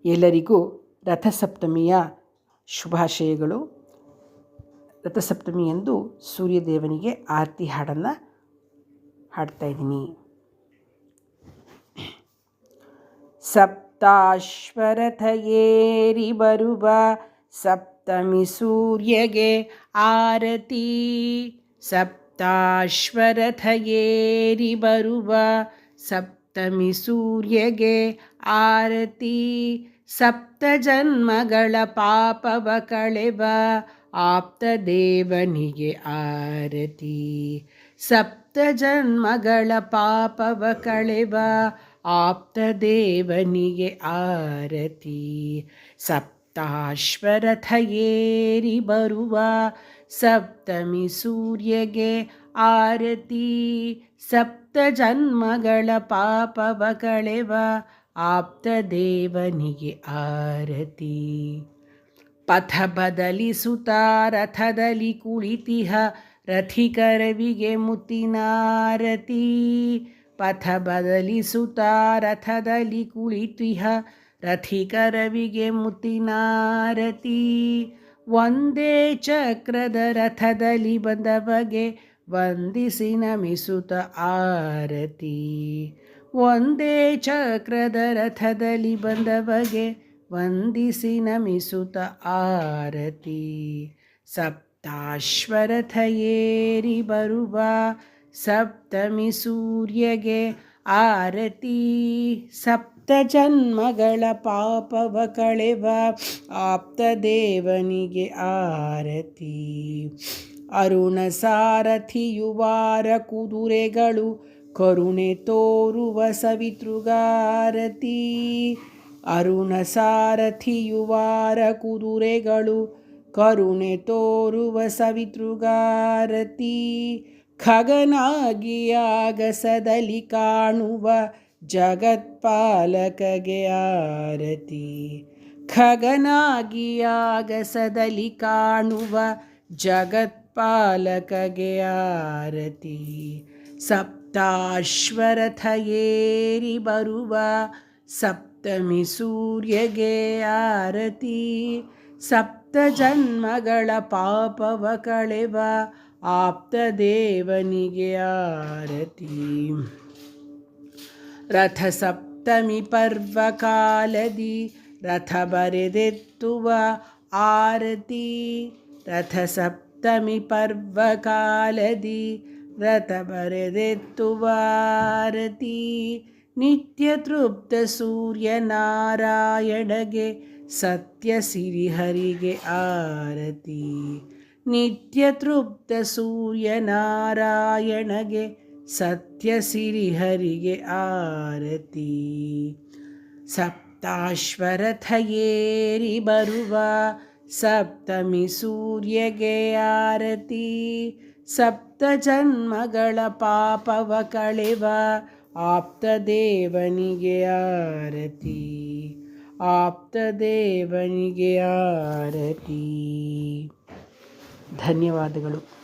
ಎಲ್ಲರಿಗೂ ರಥಸಪ್ತಮಿಯ ಶುಭಾಶಯಗಳು. ರಥಸಪ್ತಮಿಯಂದು ಸೂರ್ಯದೇವನಿಗೆ ಆರತಿ ಹಾಡನ್ನು ಹಾಡ್ತಾಯಿದ್ದೀನಿ. ಸಪ್ತಾಶ್ವರಥ ಏರಿ ಬರುವ ಸಪ್ತಮಿ ಸೂರ್ಯಗೆ ಆರತಿ. ಸಪ್ತಾಶ್ವರಥ ಏರಿ ಬರುವ ಸಪ್ತಮಿ ಸೂರ್ಯಗೆ ಆರತಿ. ಸಪ್ತ ಜನ್ಮಗಳ ಪಾಪವ ಕಳೆವ ಆಪ್ತ ದೇವನಿಗೆ ಆರತಿ. ಸಪ್ತ ಜನ್ಮಗಳ ಪಾಪವ ಕಳೆವ ಆಪ್ತ ದೇವನಿಗೆ ಆರತಿ. ಸಪ್ತಾಶ್ವರಥ ಏರಿ ಬರುವ ಸಪ್ತಮಿ ಸೂರ್ಯಗೆ ಆರತಿ. ಸಪ್ತ ಜನ್ಮಗಳ ಪಾಪವ ಕಳೆವ ಆಪ್ತ ದೇವನಿಗೆ ಆರತಿ. ಪಥ ಬದಲಿಸುತ್ತ ರಥದಲ್ಲಿ ಕುಳಿತಿಹ ರಥಿಕರವಿಗೆ ಮುತ್ತಿನಾರತಿ. ಪಥ ಬದಲಿಸುತ್ತ ರಥದಲ್ಲಿ ಕುಳಿತಿಹ ರಥಿಕರವಿಗೆ ಮುತ್ತಿನಾರತಿ. ಒಂದೇ ಚಕ್ರದ ರಥದಲ್ಲಿ ಬಂದವಗೆ ವಂದಿಸಿ ನಮಿಸುತ್ತ ಆರತಿ. ಒಂದೇ ಚಕ್ರದ ರಥದಲ್ಲಿ ಬಂದವಗೆ ವಂದಿಸಿ ನಮಿಸುತ್ತ ಆರತಿ. ಸಪ್ತಾಶ್ವರಥ ಏರಿ ಬರುವ ಸಪ್ತಮಿ ಸೂರ್ಯಗೆ ಆರತಿ. ಸಪ್ತ ಜನ್ಮಗಳ ಪಾಪವ ಕಳೆವ ಆಪ್ತ ದೇವನಿಗೆ ಆರತಿ. ಅರುಣ ಸಾರಥಿಯುವಾರ ಕುದುರೆಗಳು ಕರುಣೆ ತೋರುವ ಸವಿತೃಗಾರತಿ. ಅರುಣ ಸಾರಥಿಯುವಾರ ಕುದುರೆಗಳು ಕರುಣೆ ತೋರುವ ಸವಿತೃಗಾರತಿ. ಖಗನಾಗಿ ಆಗಸದಲ್ಲಿ ಕಾಣುವ ಜಗತ್ಪಾಲಕಗೆ ಆರತಿ. ಖಗನಾಗಿ ಆಗಸದಲ್ಲಿ ಕಾಣುವ ಜಗತ್ಪಾಲಕಗೆ ಆರತಿ. ಸಪ್ತಾಶ್ವರಥ ಏರಿ ಬರುವ ಸಪ್ತಮಿ ಸೂರ್ಯಗೆ ಆರತಿ. ಸಪ್ತ ಜನ್ಮಗಳ ಪಾಪವ ಕಳೆವ ಆಪ್ತ ದೇವನಿಗೆ ಆರತಿ. ರಥ ಸಪ್ತಮಿ ಪರ್ವ ಕಾಲದಿ ರಥ ಬರೆದೆತ್ತುವ ಆರತಿ. ರಥ ಸಪ್ತಮಿ ಪರ್ವ ಕಾಲದಿ ರಥ ಬರೆದೆತ್ತುವ ಆರತಿ. ನಿತ್ಯ ತೃಪ್ತ ಸೂರ್ಯನಾರಾಯಣಗೆ ಸತ್ಯ ಸಿರಿಹರಿಗೆ ಆರತಿ. ನಿತ್ಯ ತೃಪ್ತ ಸೂರ್ಯನಾರಾಯಣಗೆ ಸತ್ಯ ಸಿರಿಹರಿಗೆ ಆರತಿ. ಸಪ್ತಾಶ್ವರಥ ಏರಿ ಬರುವ ಸಪ್ತಮಿ ಸೂರ್ಯಗೆ ಆರತಿ. ಸಪ್ತ ಜನ್ಮಗಳ ಪಾಪವ ಕಳೆವ ಆಪ್ತ ದೇವನಿಗೆ ಆರತಿ. ಆಪ್ತ ದೇವನಿಗೆ ಆರತಿ. ಧನ್ಯವಾದಗಳು.